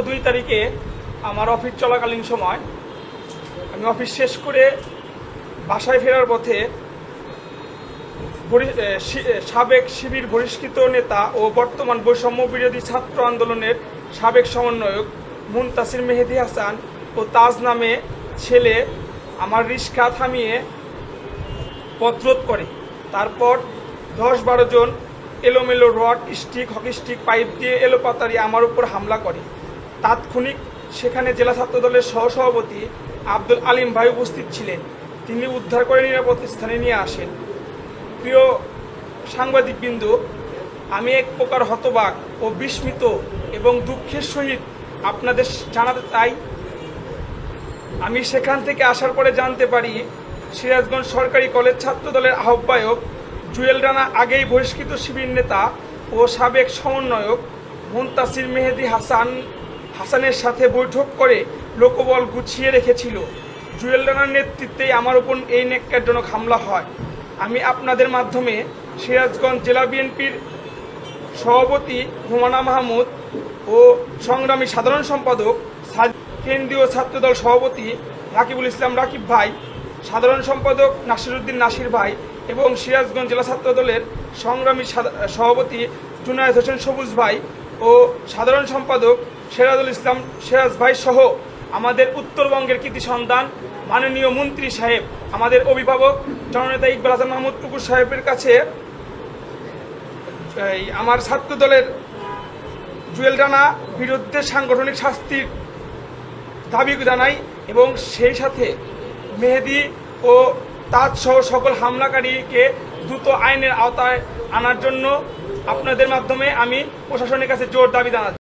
2 তারিখে আমার অফিস চলাকালীন সময় আমি অফিস শেষ করে বাসায় ফেরার পথে সাবেক শিবির বহিষ্কৃত নেতা ও বর্তমান বৈষম্য বিরোধী ছাত্র আন্দোলনের সাবেক সমন্বয়ক মুনতাসির মেহেদী হাসান ও তাজ নামে ছেলে আমার রিক্সা থামিয়ে পথরোধ করে। তারপর 10-12 জন এলোমেলো rod, stick, hockey stick, pipe দিয়ে এলোপাতাড়ি আমার উপর হামলা করে। তাৎক্ষণিক সেখানে জেলা ছাত্রদলের সহসভাপতি আব্দুল আলিম ভাই উপস্থিত ছিলেন। তিনি উদ্ধার করে নিরাপদ স্থানে নিয়ে আসেন। প্রিয় সাংবাদিকবৃন্দ, আমি এক প্রকার হতবাক ও বিস্মিত এবং দুঃখের সহিত আপনাদের জানাতে চাই, আমি সেখান থেকে আসার পরে জানতে পারি সিরাজগঞ্জ সরকারি কলেজ ছাত্রদলের আহ্বায়ক জুয়েল রানা আগেই বহিষ্কৃত শিবির নেতা ও সাবেক সমন্বয়ক মুনতাসির মেহেদী হাসানের সাথে বৈঠক করে লোকবল গুছিয়ে রেখেছিল। জুয়েল রানার নেতৃত্বেই আমার উপর এই ন্যাক্কারজনক হামলা হয়। আমি আপনাদের মাধ্যমে সিরাজগঞ্জ জেলা বিএনপির সভাপতি হুমানা মাহমুদ ও সংগ্রামী সাধারণ সম্পাদক, কেন্দ্রীয় ছাত্রদল সভাপতি রাকিবুল ইসলাম রাকিব ভাই, সাধারণ সম্পাদক নাসিরউদ্দিন নাসির ভাই এবং সিরাজগঞ্জ জেলা ছাত্রদলের সংগ্রামী সভাপতি জুনায়েদ হোসেন সবুজ ভাই ও সাধারণ সম্পাদক সেরাজুল ইসলাম সেরাজ ভাই সহ আমাদের উত্তরবঙ্গের কৃতি সন্তান মাননীয় মন্ত্রী সাহেব, আমাদের অভিভাবক জননেতা ইকবাল হাসান মাহমুদ টুকুর সাহেবের কাছে আমার ছাত্রদলের জুয়েল রানা বিরুদ্ধে সাংগঠনিক শাস্তির দাবি জানাই এবং সেই সাথে মেহেদী ও তাজ সহ সকল হামলাকারীকে দ্রুত আইনের আওতায় আনার জন্য আপনাদের মাধ্যমে আমি প্রশাসনের কাছে জোর দাবি জানাচ্ছি।